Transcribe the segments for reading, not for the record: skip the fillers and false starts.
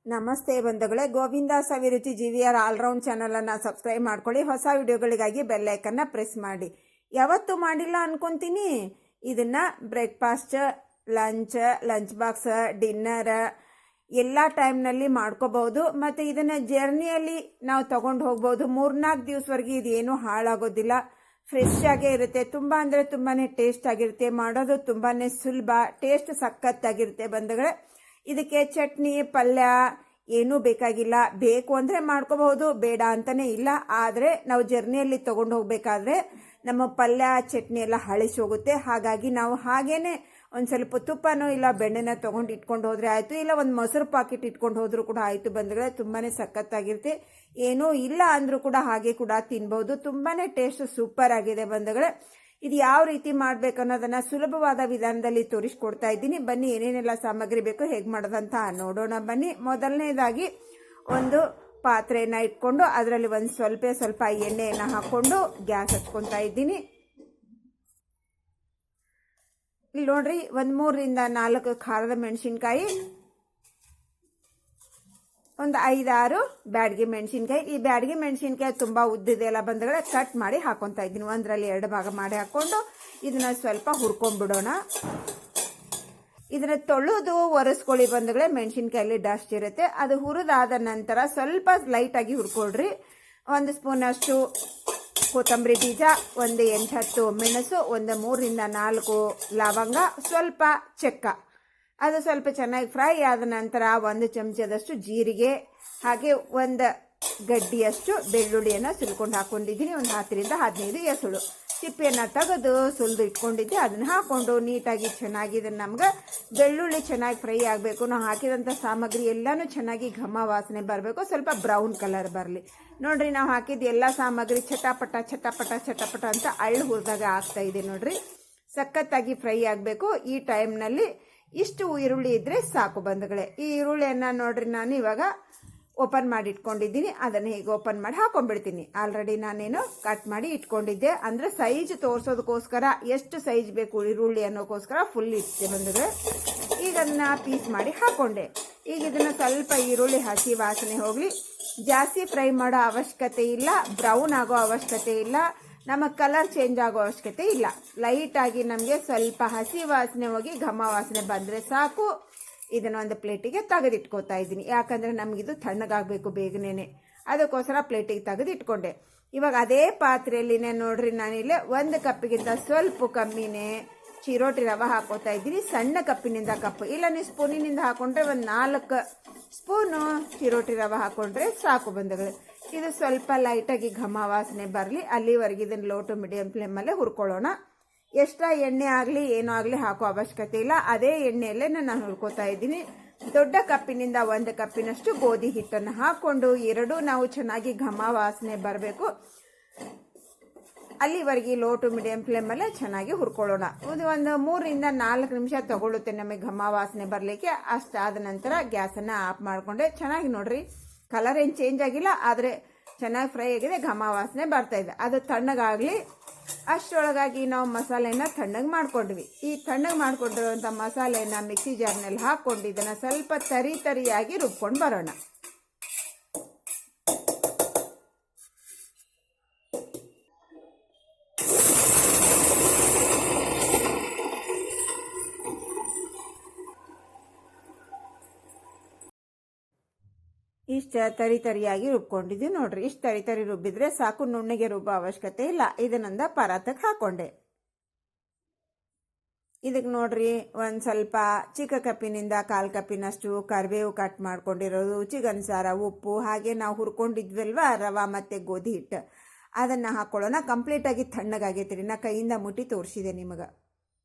ನಮಸ್ತೆ ಬಂಧುಗಳೇ, ಗೋವಿಂದ ಸವಿರುಚಿ GVR all-round ಚಾನಲನ್ನು ಸಬ್ಸ್ಕ್ರೈಬ್ ಮಾಡ್ಕೊಳ್ಳಿ. ಹೊಸ ವಿಡಿಯೋಗಳಿಗಾಗಿ ಬೆಲ್ ಐಕನ್ನ ಪ್ರೆಸ್ ಮಾಡಿ. ಯಾವತ್ತೂ ಮಾಡಿಲ್ಲ ಅನ್ಕೊಂತೀನಿ. ಇದನ್ನು ಬ್ರೇಕ್ಫಾಸ್ಟ್, ಲಂಚ್ ಬಾಕ್ಸ್, ಡಿನ್ನರ್ ಎಲ್ಲ ಟೈಮ್ನಲ್ಲಿ ಮಾಡ್ಕೋಬಹುದು. ಮತ್ತು ಇದನ್ನು ಜರ್ನಿಯಲ್ಲಿ ನಾವು ತಗೊಂಡು ಹೋಗ್ಬೋದು. 3-4 ದಿವಸವರೆಗೆ ಇದೇನು ಹಾಳಾಗೋದಿಲ್ಲ. ಫ್ರೆಶ್ ಆಗೇ ಇರುತ್ತೆ. ತುಂಬ ಅಂದರೆ ತುಂಬಾ ಟೇಸ್ಟ್ ಆಗಿರುತ್ತೆ. ಮಾಡೋದು ತುಂಬಾ ಸುಲಭ, ಟೇಸ್ಟ್ ಸಖತ್ತಾಗಿರುತ್ತೆ ಬಂಧುಗಳೇ. ಇದಕ್ಕೆ ಚಟ್ನಿ ಪಲ್ಯ ಏನೂ ಬೇಕಾಗಿಲ್ಲ. ಬೇಕು ಅಂದರೆ ಮಾಡ್ಕೋಬಹುದು, ಬೇಡ ಅಂತಲೇ ಇಲ್ಲ. ಆದರೆ ನಾವು ಜರ್ನಿಯಲ್ಲಿ ತೊಗೊಂಡು ಹೋಗಬೇಕಾದ್ರೆ ನಮ್ಮ ಪಲ್ಯ ಚಟ್ನಿ ಎಲ್ಲ ಹಳಿಸಿ ಹೋಗುತ್ತೆ. ಹಾಗಾಗಿ ನಾವು ಹಾಗೇನೆ ಒಂದು ಸ್ವಲ್ಪ ತುಪ್ಪನೋ ಇಲ್ಲ ಬೆಣ್ಣೆನ ತೊಗೊಂಡು ಇಟ್ಕೊಂಡು ಹೋದರೆ ಆಯಿತು. ಇಲ್ಲ ಒಂದು ಮೊಸರು ಪಾಕೆಟ್ ಇಟ್ಕೊಂಡು ಹೋದರೂ ಕೂಡ ಆಯಿತು ಬಂಧುಗಳೇ. ತುಂಬಾ ಸಖತ್ತಾಗಿರುತ್ತೆ. ಏನೂ ಇಲ್ಲ ಅಂದರೂ ಕೂಡ ಹಾಗೆ ಕೂಡ ತಿನ್ಬೋದು. ತುಂಬಾ ಟೇಸ್ಟ್ ಸೂಪರ್ ಆಗಿದೆ ಬಂಧುಗಳೇ. ಇದು ಯಾವ ರೀತಿ ಮಾಡಬೇಕು ಅನ್ನೋದನ್ನು ಸುಲಭವಾದ ವಿಧಾನದಲ್ಲಿ ತೋರಿಸ್ಕೊಡ್ತಾ ಇದ್ದೀನಿ. ಬನ್ನಿ, ಏನೇನೆಲ್ಲ ಸಾಮಗ್ರಿ ಬೇಕು, ಹೇಗೆ ಮಾಡೋದಂತ ನೋಡೋಣ ಬನ್ನಿ. ಮೊದಲನೇದಾಗಿ ಒಂದು ಪಾತ್ರೆಯನ್ನು ಇಟ್ಕೊಂಡು ಅದರಲ್ಲಿ ಒಂದು ಸ್ವಲ್ಪ ಎಣ್ಣೆಯನ್ನು ಹಾಕ್ಕೊಂಡು ಗ್ಯಾಸ್ ಹಚ್ಕೊತಾ ಇದ್ದೀನಿ. ಇಲ್ಲಿ ನೋಡ್ರಿ, ಒಂದು 3-4 ಖಾರದ ಮೆಣಸಿನ್ಕಾಯಿ, ಒಂದು 5-6 ಬ್ಯಾಡಗಿ ಮೆಣಸಿನ್ಕಾಯಿ. ಈ ಬ್ಯಾಡಗಿ ಮೆಣಸಿನ್ಕಾಯಿ ತುಂಬ ಉದ್ದಿದೆ ಎಲ್ಲ ಬಂದಗಳೇ ಕಟ್ ಮಾಡಿ ಹಾಕೊತಾ ಇದ್ದೀನಿ. ಒಂದರಲ್ಲಿ 2 ಭಾಗ ಮಾಡಿ ಹಾಕ್ಕೊಂಡು ಇದನ್ನ ಸ್ವಲ್ಪ ಹುರ್ಕೊಂಡ್ಬಿಡೋಣ. ಇದನ್ನ ತೊಳೆದು ಒರೆಸ್ಕೊಳ್ಳಿ ಬಂದಗಳೇ. ಮೆಣಸಿನ್ಕಾಯಲ್ಲಿ ಡಸ್ಟ್ ಇರುತ್ತೆ. ಅದು ಹುರಿದಾದ ನಂತರ ಸ್ವಲ್ಪ ಲೈಟಾಗಿ ಹುರ್ಕೊಳ್ರಿ. 1 ಸ್ಪೂನ್ ಅಷ್ಟು ಕೊತ್ತಂಬರಿ ಬೀಜ, ಒಂದು 8-10 ಮೆಣಸು, ಒಂದು 3-4 ಲವಂಗ, ಸ್ವಲ್ಪ ಚೆಕ್ಕ. ಅದು ಸ್ವಲ್ಪ ಚೆನ್ನಾಗಿ ಫ್ರೈ ಆದ ನಂತರ 1 ಚಮಚದಷ್ಟು ಜೀರಿಗೆ, ಹಾಗೆ 1 ಗಡ್ಡಿಯಷ್ಟು ಬೆಳ್ಳುಳ್ಳಿಯನ್ನು ಸುಲ್ಕೊಂಡು ಹಾಕೊಂಡಿದ್ದೀನಿ. ಒಂದು 10-15 ಎಸಳು ಸಿಪ್ಪೆಯನ್ನು ತೆಗೆದು ಸುಲಿದು ಇಟ್ಕೊಂಡಿದ್ದೆ. ಅದನ್ನು ಹಾಕ್ಕೊಂಡು ನೀಟಾಗಿ ಚೆನ್ನಾಗಿ ಇದನ್ನು ನಮ್ಗೆ ಬೆಳ್ಳುಳ್ಳಿ ಚೆನ್ನಾಗಿ ಫ್ರೈ ಆಗಬೇಕು. ನಾವು ಹಾಕಿದಂಥ ಸಾಮಗ್ರಿ ಎಲ್ಲನೂ ಚೆನ್ನಾಗಿ ಘಮ ವಾಸನೆ ಬರಬೇಕು. ಸ್ವಲ್ಪ ಬ್ರೌನ್ ಕಲರ್ ಬರಲಿ. ನೋಡ್ರಿ, ನಾವು ಹಾಕಿದ ಎಲ್ಲ ಸಾಮಗ್ರಿ ಚಟಪಟ ಅಂತ ಅಳ್ಳು ಹುರಿದಾಗ ಆಗ್ತಾ ಇದೆ. ನೋಡ್ರಿ, ಸಖತ್ತಾಗಿ ಫ್ರೈ ಆಗಬೇಕು. ಈ ಟೈಮ್ನಲ್ಲಿ ಇಷ್ಟು ಈರುಳ್ಳಿ ಇದ್ರೆ ಸಾಕು ಬಂಧುಗಳೇ. ಈ ಈರುಳ್ಳಿಯನ್ನು ನೋಡ್ರಿ ನಾನು ಇವಾಗ ಓಪನ್ ಮಾಡಿ ಇಟ್ಕೊಂಡಿದ್ದೀನಿ. ಅದನ್ನು ಹೀಗೆ ಓಪನ್ ಮಾಡಿ ಹಾಕೊಂಡ್ಬಿಡ್ತೀನಿ. ಆಲ್ರೆಡಿ ನಾನೇನು ಕಟ್ ಮಾಡಿ ಇಟ್ಕೊಂಡಿದ್ದೆ. ಅಂದರೆ ಸೈಜ್ ತೋರಿಸೋದಕ್ಕೋಸ್ಕರ ಎಷ್ಟು ಸೈಜ್ ಬೇಕು ಈರುಳ್ಳಿ ಅನ್ನೋಕ್ಕೋಸ್ಕರ ಫುಲ್ ಇಟ್ಟಿದೆ ಬಂಧುಗಳೇ. ಈಗ ಅದನ್ನು ಪೀಸ್ ಮಾಡಿ ಹಾಕೊಂಡೆ. ಈಗ ಇದನ್ನು ಸ್ವಲ್ಪ ಈರುಳ್ಳಿ ಹಸಿ ವಾಸನೆ ಹೋಗಲಿ. ಜಾಸ್ತಿ ಫ್ರೈ ಮಾಡೋ ಅವಶ್ಯಕತೆ ಇಲ್ಲ, ಬ್ರೌನ್ ಆಗೋ ಅವಶ್ಯಕತೆ ಇಲ್ಲ, ನಮ್ಮ ಕಲರ್ ಚೇಂಜ್ ಆಗೋ ಅವಶ್ಯಕತೆ ಇಲ್ಲ. ಲೈಟಾಗಿ ನಮಗೆ ಸ್ವಲ್ಪ ಹಸಿ ವಾಸನೆ ಹೋಗಿ ಘಮ ವಾಸನೆ ಬಂದರೆ ಸಾಕು. ಇದನ್ನು ಒಂದು ಪ್ಲೇಟಿಗೆ ತೆಗೆದಿಟ್ಕೋತಾ ಇದ್ದೀನಿ. ಯಾಕಂದರೆ ನಮಗಿದು ತಣ್ಣಗಾಗಬೇಕು ಬೇಗನೆ. ಅದಕ್ಕೋಸ್ಕರ ಪ್ಲೇಟಿಗೆ ತೆಗೆದಿಟ್ಕೊಂಡೆ. ಇವಾಗ ಅದೇ ಪಾತ್ರೆಯಲ್ಲಿನೇ ನೋಡ್ರಿ, ನಾನಿಲ್ಲೇ 1 ಕಪ್ಪಿಗಿಂತ ಸ್ವಲ್ಪ ಕಮ್ಮಿನೇ ಚಿರೋಟಿ ರವೆ ಹಾಕೋತಾ ಇದ್ದೀನಿ. ಸಣ್ಣ ಕಪ್ಪಿನಿಂದ ಕಪ್ ಇಲ್ಲ, ನೀವು ಸ್ಪೂನಿನಿಂದ ಹಾಕೊಂಡ್ರೆ ಒಂದು 4 ಸ್ಪೂನು ಚಿರೋಟಿ ರವೆ ಹಾಕೊಂಡ್ರೆ ಸಾಕು ಬಂಧುಗಳೇ. ಇದು ಸ್ವಲ್ಪ ಲೈಟಾಗಿ ಘಮ ವಾಸನೆ ಬರಲಿ. ಅಲ್ಲಿವರೆಗೆ ಇದನ್ನು ಲೋ ಟು ಮೀಡಿಯಂ ಫ್ಲೇಮಲ್ಲೇ ಹುರ್ಕೊಳ್ಳೋಣ. ಎಕ್ಸ್ಟ್ರಾ ಎಣ್ಣೆ ಆಗಲಿ ಏನೋ ಆಗಲಿ ಹಾಕೋ ಅವಶ್ಯಕತೆ ಇಲ್ಲ. ಅದೇ ಎಣ್ಣೆಯಲ್ಲೇ ನಾನು ಹುರ್ಕೋತಾ ಇದ್ದೀನಿ. ದೊಡ್ಡ ಕಪ್ಪಿನಿಂದ 1 ಕಪ್ಪಿನಷ್ಟು ಗೋಧಿ ಹಿಟ್ಟನ್ನು ಹಾಕ್ಕೊಂಡು ಎರಡೂ ನಾವು ಚೆನ್ನಾಗಿ ಘಮ ವಾಸನೆ ಬರಬೇಕು. ಅಲ್ಲಿವರೆಗೆ ಲೋ ಟು ಮೀಡಿಯಂ ಫ್ಲೇಮಲ್ಲೇ ಚೆನ್ನಾಗಿ ಹುರ್ಕೊಳ್ಳೋಣ. ಒಂದು 3-4 ನಿಮಿಷ ತಗೊಳ್ಳುತ್ತೆ ನಮಗೆ ಘಮ ವಾಸನೆ ಬರಲಿಕ್ಕೆ. ಅಷ್ಟಾದ ನಂತರ ಗ್ಯಾಸನ್ನು ಆಫ್ ಮಾಡಿಕೊಂಡೆ. ಚೆನ್ನಾಗಿ ನೋಡ್ರಿ, ಕಲರ್ ಏನು ಚೇಂಜ್ ಆಗಿಲ್ಲ, ಆದರೆ ಚೆನ್ನಾಗಿ ಫ್ರೈ ಆಗಿದೆ, ಘಮ ವಾಸನೆ ಬರ್ತಾ ಇದೆ. ಅದು ತಣ್ಣಗಾಗಲಿ. ಅಷ್ಟರೊಳಗಾಗಿ ನಾವು ಮಸಾಲೆನ ತಣ್ಣಗೆ ಮಾಡ್ಕೊಂಡ್ವಿ. ಈ ತಣ್ಣಗೆ ಮಾಡ್ಕೊಂಡಿರುವಂಥ ಮಸಾಲೆನ ಮಿಕ್ಸಿ ಜಾರ್ನಲ್ಲಿ ಹಾಕ್ಕೊಂಡು ಇದನ್ನು ಸ್ವಲ್ಪ ತರಿಯಾಗಿ ರುಬ್ಕೊಂಡು ಬರೋಣ. ಇಷ್ಟು ತರಿಯಾಗಿ ರುಬ್ಕೊಂಡಿದ್ದೀವಿ ನೋಡ್ರಿ. ಇಷ್ಟು ತರಿ ರುಬ್ಬಿದ್ರೆ ಸಾಕು, ನುಣ್ಣಗೆ ರುಬ್ಬೋ ಅವಶ್ಯಕತೆ ಇಲ್ಲ. ಇದನ್ನೊಂದ ಪರಾತಕ್ಕೆ ಹಾಕೊಂಡೆ. ಇದಕ್ಕೆ ನೋಡ್ರಿ, ಒಂದು ಸ್ವಲ್ಪ ಚಿಕ್ಕ ಕಪ್ಪಿನಿಂದ 1/4 ಕಪ್ಪಿನಷ್ಟು ಕರಿಬೇವು ಕಟ್ ಮಾಡ್ಕೊಂಡಿರೋದು, ರುಚಿಗನುಸಾರ ಉಪ್ಪು, ಹಾಗೆ ನಾವು ಹುರ್ಕೊಂಡಿದ್ವಲ್ವ ರವೆ ಮತ್ತು ಗೋಧಿ ಹಿಟ್ಟು, ಅದನ್ನು ಹಾಕ್ಕೊಳ್ಳೋಣ. ಕಂಪ್ಲೀಟಾಗಿ ತಣ್ಣಗಾಗೈತ್ರಿ. ನಾ ಕೈಯಿಂದ ಮುಟ್ಟಿ ತೋರಿಸಿದೆ ನಿಮಗೆ.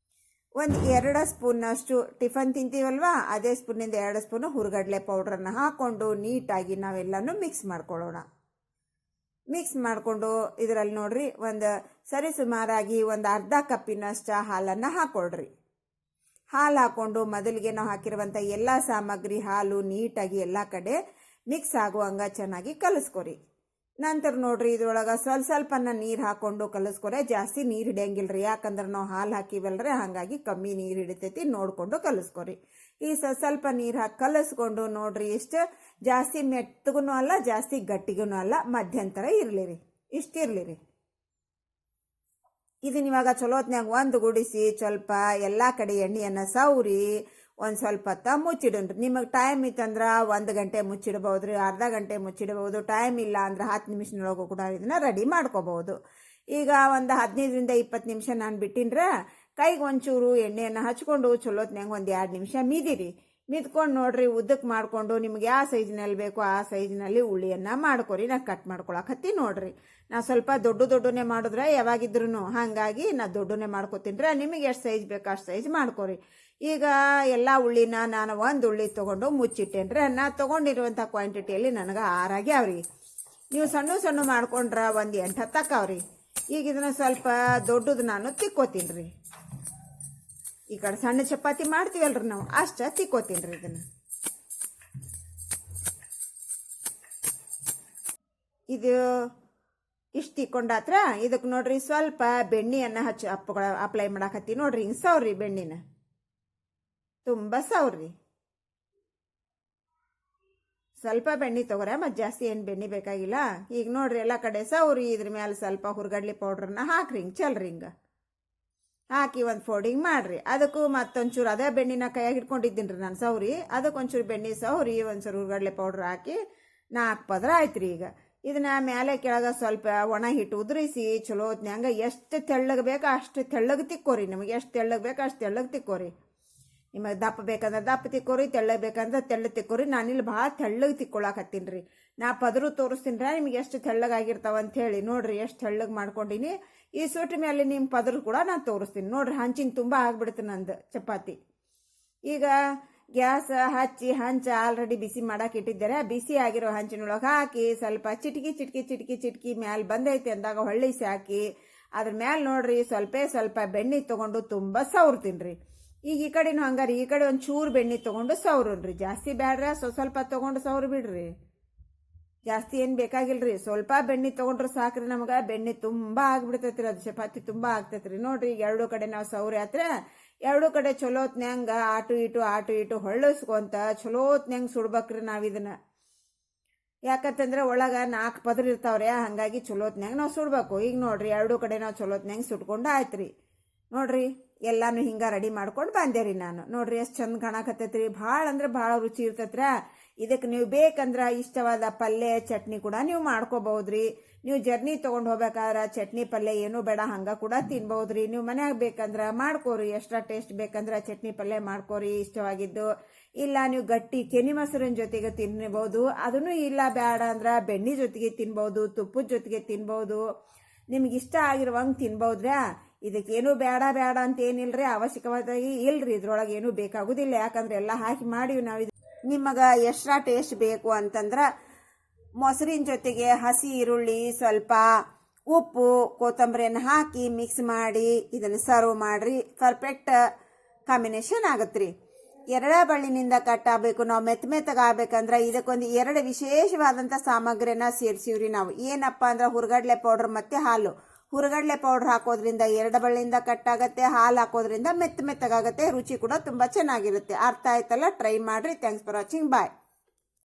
ಒಂದು 2 ಸ್ಪೂನ್ನಷ್ಟು ಟಿಫನ್ ತಿಂತೀವಲ್ವ, ಅದೇ ಸ್ಪೂನಿಂದ 2 ಸ್ಪೂನು ಹುರ್ಗಡ್ಲೆ ಪೌಡ್ರನ್ನು ಹಾಕ್ಕೊಂಡು ನೀಟಾಗಿ ನಾವೆಲ್ಲನೂ ಮಿಕ್ಸ್ ಮಾಡ್ಕೊಳ್ಳೋಣ. ಮಿಕ್ಸ್ ಮಾಡಿಕೊಂಡು ಇದರಲ್ಲಿ ನೋಡ್ರಿ, ಸರಿ ಸುಮಾರಾಗಿ ಒಂದು 1/2 ಕಪ್ಪಿನಷ್ಟು ಹಾಲನ್ನು ಹಾಕ್ಕೊಳ್ರಿ. ಹಾಲು ಹಾಕ್ಕೊಂಡು ಮೊದಲಿಗೆ ನಾವು ಹಾಕಿರುವಂಥ ಎಲ್ಲ ಸಾಮಗ್ರಿ ಹಾಲು ನೀಟಾಗಿ ಎಲ್ಲ ಕಡೆ ಮಿಕ್ಸ್ ಆಗುವಂಗೆ ಚೆನ್ನಾಗಿ ಕಲಿಸ್ಕೊರಿ. ನಂತರ ನೋಡ್ರಿ, ಇದ್ರೊಳಗೆ ಸ್ವಲ್ಪನ ನೀರು ಹಾಕ್ಕೊಂಡು ಕಲಿಸ್ಕೊರೆ. ಜಾಸ್ತಿ ನೀರು ಹಿಡಿಯಂಗಿಲ್ಲ ರೀ, ಯಾಕಂದ್ರೆ ನಾವು ಹಾಲು ಹಾಕಿವಲ್ರಿ, ಹಾಗಾಗಿ ಕಮ್ಮಿ ನೀರು ಹಿಡಿತೈತಿ. ನೋಡಿಕೊಂಡು ಕಲಿಸ್ಕೊರಿ. ಈ ಸ್ವಲ್ಪ ನೀರು ಹಾಕಿ ಕಲಸ್ಕೊಂಡು ನೋಡ್ರಿ. ಇಷ್ಟು ಜಾಸ್ತಿ ಮೆತ್ತಗೂ ಅಲ್ಲ, ಜಾಸ್ತಿ ಗಟ್ಟಿಗೂ ಅಲ್ಲ, ಮಧ್ಯಂತರ ಇರಲಿರಿ, ಇಷ್ಟಿರಲಿರಿ. ಇದನ್ನ ಇವಾಗ ಚಲೋತ್ನಾಗ ಒಂದು ಗುಡಿಸಿ ಸ್ವಲ್ಪ ಎಲ್ಲ ಕಡೆ ಎಣ್ಣೆಯನ್ನು ಸೌರಿ ಒಂದು ಸ್ವಲ್ಪ ಹೊತ್ತ ಮುಚ್ಚಿಡನ್ರಿ. ನಿಮಗೆ ಟೈಮ್ ಇತ್ತಂದ್ರೆ 1 ಗಂಟೆ ಮುಚ್ಚಿಡ್ಬೋದ್ರಿ, ಅರ್ಧ ಗಂಟೆ ಮುಚ್ಚಿಡ್ಬೋದು. ಟೈಮ್ ಇಲ್ಲ ಅಂದ್ರೆ 10 ನಿಮಿಷದೊಳಗೂ ಕೂಡ ಇದನ್ನ ರೆಡಿ ಮಾಡ್ಕೋಬಹುದು. ಈಗ ಒಂದು 15ರಿಂದ 20 ನಿಮಿಷ ನಾನು ಬಿಟ್ಟಿನ್ರ ಕೈಗೆ ಒಂಚೂರು ಎಣ್ಣೆಯನ್ನು ಹಚ್ಕೊಂಡು ಚಲೋತ್ನಾಗ ಒಂದು 2 ನಿಮಿಷ ಮಿದಿರಿ. ಮಿದ್ಕೊಂಡು ನೋಡ್ರಿ, ಉದ್ದಕ್ಕೆ ಮಾಡಿಕೊಂಡು ನಿಮ್ಗೆ ಯಾವ ಸೈಜ್ನಲ್ಲಿ ಬೇಕೋ ಆ ಸೈಜ್ನಲ್ಲಿ ಉಳ್ಳಿಯನ್ನು ಮಾಡ್ಕೊರಿ. ನಾ ಕಟ್ ಮಾಡ್ಕೊಳಕತ್ತಿ ನೋಡ್ರಿ. ನಾ ಸ್ವಲ್ಪ ದೊಡ್ಡನೇ ಮಾಡಿದ್ರೆ ಯಾವಾಗಿದ್ರು ಹಾಗಾಗಿ ನಾ ದೊಡ್ಡನೇ ಮಾಡ್ಕೊತೀನ್ರಿ. ನಿಮಗೆ ಎಷ್ಟು ಸೈಜ್ ಬೇಕೋ ಅಷ್ಟು ಸೈಜ್ ಮಾಡ್ಕೊರಿ. ಈಗ ಎಲ್ಲ ಉಳ್ಳಿನ ನಾನು ಒಂದು ಉಳ್ಳಿ ತೊಗೊಂಡು ಮುಚ್ಚಿಟ್ಟೇನ್ರಿ. ನಾ ತೊಗೊಂಡಿರುವಂಥ ಕ್ವಾಂಟಿಟಿಯಲ್ಲಿ ನನಗೆ 6 ಆಗ್ಯಾವ್ರಿ. ನೀವು ಸಣ್ಣ ಮಾಡ್ಕೊಂಡ್ರೆ ಒಂದು 8-10 ಅಕ್ಕಾವ್ರಿ. ಈಗ ಇದನ್ನ ಸ್ವಲ್ಪ ದೊಡ್ಡದು ನಾನು ತಿಕ್ಕೋತೀನಿ. ಈ ಕಡೆ ಸಣ್ಣ ಚಪಾತಿ ಮಾಡ್ತೀವಲ್ರಿ ನಾವು, ಅಷ್ಟ ತಿಕ್ಕೋತೀನಿ ಇದನ್ನ. ಇದು ಇಷ್ಟು ತಿಕ್ಕೊಂಡಾತ್ರ ಇದಕ್ಕೆ ನೋಡ್ರಿ ಸ್ವಲ್ಪ ಬೆಣ್ಣೆಯನ್ನು ಅಪ್ಲೈ ಮಾಡಾಕತ್ತಿ ನೋಡ್ರಿ. ಹಿಂಗೆ ಸೌರಿ, ಬೆಣ್ಣಿನ ತುಂಬ ಸೌರಿ. ಸ್ವಲ್ಪ ಬೆಣ್ಣೆ ತಗೋರ, ಮತ್ತು ಜಾಸ್ತಿ ಏನು ಬೆಣ್ಣೆ ಬೇಕಾಗಿಲ್ಲ. ಈಗ ನೋಡ್ರಿ ಎಲ್ಲ ಕಡೆ ಸೌರಿ. ಇದ್ರ ಮೇಲೆ ಸ್ವಲ್ಪ ಹುರ್ಗಡ್ಲಿ ಪೌಡ್ರನ್ನ ಹಾಕ್ರಿ, ಹಿಂಗೆ ಚಲ್ರಿ. ಹಿಂಗೆ ಹಾಕಿ ಒಂದು ಫೋಲ್ಡಿಂಗ್ ಮಾಡ್ರಿ. ಅದಕ್ಕೂ ಮತ್ತೊಂಚೂರು ಅದೇ ಬೆಣ್ಣಿನ ಕೈಯಾಗಿ ಇಟ್ಕೊಂಡಿದ್ದೀನಿ ನಾನು ಸೌರಿ. ಅದಕ್ಕೊಂಚೂರು ಬೆಣ್ಣೆ ಸೌರಿ, ಒಂಚೂರು ಹುರ್ಗಡ್ಲೆ ಪೌಡ್ರ್ ಹಾಕಿ 4 ಪದರ ಆಯ್ತು ರೀ. ಈಗ ಇದನ್ನ ಮೇಲೆ ಕೆಳಗೆ ಸ್ವಲ್ಪ ಒಣ ಹಿಟ್ಟು ಉದುರಿಸಿ ಚಲೋ ಹೊತ್ನ್ಯಾಂಗ ಎಷ್ಟು ತೆಳ್ಳಗೆ ಬೇಕೋ ಅಷ್ಟು ತೆಳ್ಳಗೆ ತಿಕ್ಕೋರಿ. ನಿಮಗೆ ಎಷ್ಟು ತೆಳ್ಳಗೆ ಬೇಕೋ ಅಷ್ಟು ತೆಳ್ಳಗೆ ತಿಕ್ಕೋರಿ. ನಿಮಗೆ ದಪ್ಪ ಬೇಕಂದ್ರೆ ದಪ್ಪ ತಿಕ್ಕೋರಿ, ತೆಳ್ಳಗೆ ಬೇಕಂದ್ರೆ ತೆಳ್ಳು ತಿಕ್ಕೋರಿ. ನಾನಿಲ್ಲಿ ಭಾಳ ತೆಳ್ಳಗೆ ತಿಕ್ಕೊಳಕತ್ತೀನಿ ರೀ. ನಾ ಪದರು ತೋರಿಸ್ತೀನಿ ರೀ ನಿಮಗೆ ಎಷ್ಟು ತೆಳ್ಳಗಾಗಿರ್ತಾವ ಅಂತ ಹೇಳಿ. ನೋಡ್ರಿ ಎಷ್ಟು ತೆಳ್ಳಗೆ ಮಾಡ್ಕೊಂಡಿನಿ. ಈ ಸೂಟಿ ಮೇಲೆ ನಿಮ್ಮ ಪದರು ಕೂಡ ನಾನು ತೋರಿಸ್ತೀನಿ ನೋಡ್ರಿ. ಹಂಚಿನ ತುಂಬ ಆಗ್ಬಿಡುತ್ತೆ ನಂದು ಚಪಾತಿ. ಈಗ ಗ್ಯಾಸ್ ಹಚ್ಚಿ ಹಂಚ ಆಲ್ರೆಡಿ ಬಿಸಿ ಮಾಡಕ್ಕೆ ಇಟ್ಟಿದ್ದಾರೆ. ಬಿಸಿ ಆಗಿರೋ ಹಂಚಿನೊಳಗೆ ಹಾಕಿ ಸ್ವಲ್ಪ ಚಿಟಕಿ ಮ್ಯಾಲೆ ಬಂದೈತೆ ಅಂದಾಗ ಹೊಳ್ಳಿಸಿ ಹಾಕಿ ಅದ್ರ ಮ್ಯಾಲೆ ನೋಡ್ರಿ ಸ್ವಲ್ಪ ಬೆಣ್ಣೆ ತೊಗೊಂಡು ತುಂಬ ಸೌರ್ತೀನಿ ರೀ. ಈಗ ಈ ಕಡೆನೂ ಹಂಗಾರಿ, ಈ ಕಡೆ ಒಂದು ಚೂರು ಬೆಣ್ಣೆ ತೊಗೊಂಡು ಸೌರನ್ರಿ. ಜಾಸ್ತಿ ಬ್ಯಾಡ್ರ, ಸ್ವಲ್ಪ ತೊಗೊಂಡು ಸೌರು ಬಿಡ್ರಿ. ಜಾಸ್ತಿ ಏನು ಬೇಕಾಗಿಲ್ರಿ, ಸ್ವಲ್ಪ ಬೆಣ್ಣೆ ತೊಗೊಂಡ್ರೆ ಸಾಕ್ರಿ. ನಮ್ಗೆ ಬೆಣ್ಣೆ ತುಂಬ ಆಗ್ಬಿಡ್ತೈತ್ರಿ, ಅದು ಚಪಾತಿ ತುಂಬ ಆಗ್ತೈತ್ರಿ. ನೋಡ್ರಿ ಈಗ 2 ಕಡೆ ನಾವು ಸೌರಿ ಹತ್ರ 2 ಕಡೆ ಚಲೋತ್ನ್ಯಾಂಗ ಆಟು ಇಟು ಹೊಳ್ಳಿಸ್ಕೊಂತ ಚಲೋತ್ನ್ಯಾಂಗ ಸುಡ್ಬೇಕ್ರಿ ನಾವು ಇದನ್ನ. ಯಾಕಂತಂದ್ರೆ ಒಳಗೆ 4 ಪದರ ಇರ್ತಾವ್ರಿ, ಹಾಗಾಗಿ ಚಲೋತ್ನ್ಯಾಂಗ ನಾವು ಸುಡ್ಬೇಕು. ಈಗ ನೋಡ್ರಿ 2 ಕಡೆ ನಾವು ಚಲೋತ್ನ್ಯಾಂಗ ಸುಟ್ಕೊಂಡು ಆಯ್ತ್ರಿ. ನೋಡ್ರಿ ಎಲ್ಲಾನು ಹಿಂಗೆ ರೆಡಿ ಮಾಡ್ಕೊಂಡು ಬಂದೆ ರೀ ನಾನು. ನೋಡ್ರಿ ಎಷ್ಟು ಚಂದ ಕಾಣಕತ್ತೈತ್ರಿ. ಭಾಳ ಅಂದ್ರೆ ಭಾಳ ರುಚಿ ಇರ್ತೈತ್ರ. ಇದಕ್ಕೆ ನೀವು ಬೇಕಂದ್ರೆ ಇಷ್ಟವಾದ ಪಲ್ಯ ಚಟ್ನಿ ಕೂಡ ನೀವು ಮಾಡ್ಕೋಬಹುದ್ರಿ. ನೀವು ಜರ್ನಿ ತೊಗೊಂಡು ಹೋಗ್ಬೇಕಾದ್ರೆ ಚಟ್ನಿ ಪಲ್ಯ ಏನೂ ಬೇಡ, ಹಂಗೆ ಕೂಡ ತಿನ್ಬಹುದ್ರಿ. ನೀವು ಮನ್ಯಾಗ ಬೇಕಂದ್ರೆ ಮಾಡ್ಕೋರಿ. ಎಕ್ಸ್ಟ್ರಾ ಟೇಸ್ಟ್ ಬೇಕಂದ್ರೆ ಚಟ್ನಿ ಪಲ್ಯ ಮಾಡ್ಕೋರಿ ಇಷ್ಟವಾಗಿದ್ದು. ಇಲ್ಲ ನೀವು ಗಟ್ಟಿ ಕೆನಿ ಮೊಸರಿನ ಜೊತೆಗೆ ತಿನ್ಬಹುದು. ಅದನ್ನು ಇಲ್ಲ ಬೇಡ ಅಂದ್ರೆ ಬೆಣ್ಣೆ ಜೊತೆಗೆ ತಿನ್ಬಹುದು, ತುಪ್ಪದ ಜೊತೆಗೆ ತಿನ್ಬಹುದು. ನಿಮ್ಗೆ ಇಷ್ಟ ಆಗಿರುವಂಗೆ ತಿನ್ಬಹುದ್ರಾ. ಇದಕ್ಕೇನು ಬೇಡ ಅಂತ ಏನಿಲ್ರಿ, ಅವಶ್ಯಕವಾಗಿ ಇಲ್ರಿ. ಇದ್ರೊಳಗೆ ಏನೂ ಬೇಕಾಗುದಿಲ್ಲ, ಯಾಕಂದ್ರೆ ಎಲ್ಲ ಹಾಕಿ ಮಾಡಿವಿ ನಾವು. ನಿಮಗೆ ಎಕ್ಸ್ಟ್ರಾ ಟೇಸ್ಟ್ ಬೇಕು ಅಂತಂದ್ರೆ ಮೊಸರಿನ ಜೊತೆಗೆ ಹಸಿ ಈರುಳ್ಳಿ, ಸ್ವಲ್ಪ ಉಪ್ಪು, ಕೊತ್ತಂಬರಿಯನ್ನು ಹಾಕಿ ಮಿಕ್ಸ್ ಮಾಡಿ ಇದನ್ನು ಸರ್ವ್ ಮಾಡ್ರಿ. ಪರ್ಫೆಕ್ಟ್ ಕಾಂಬಿನೇಷನ್ ಆಗತ್ರಿ. 2 ಬಳ್ಳಿನಿಂದ ಕಟ್ ಆಗಬೇಕು. ನಾವು ಮೆತ್ತಗಾಗಬೇಕಂದ್ರೆ ಇದಕ್ಕೊಂದು 2 ವಿಶೇಷವಾದಂಥ ಸಾಮಗ್ರಿನ ಸೇರಿಸಿವ್ರಿ ನಾವು. ಏನಪ್ಪ ಅಂದ್ರೆ ಹುರ್ಗಡ್ಲೆ ಪೌಡ್ರ್ ಮತ್ತು ಹಾಲು. ಹುರ್ಗಡ್ಲೆ ಪೌಡ್ರ್ ಹಾಕೋದ್ರಿಂದ 2 ಬಳ್ಳಿಯಿಂದ ಕಟ್ ಆಗುತ್ತೆ, ಹಾಲು ಹಾಕೋದ್ರಿಂದ ಮೆತ್ತಗಾಗುತ್ತೆ. ರುಚಿ ಕೂಡ ತುಂಬ ಚೆನ್ನಾಗಿರುತ್ತೆ. ಅರ್ಥ ಆಯ್ತಲ್ಲ? ಟ್ರೈ ಮಾಡ್ರಿ. Thanks for watching. ಬಾಯ್.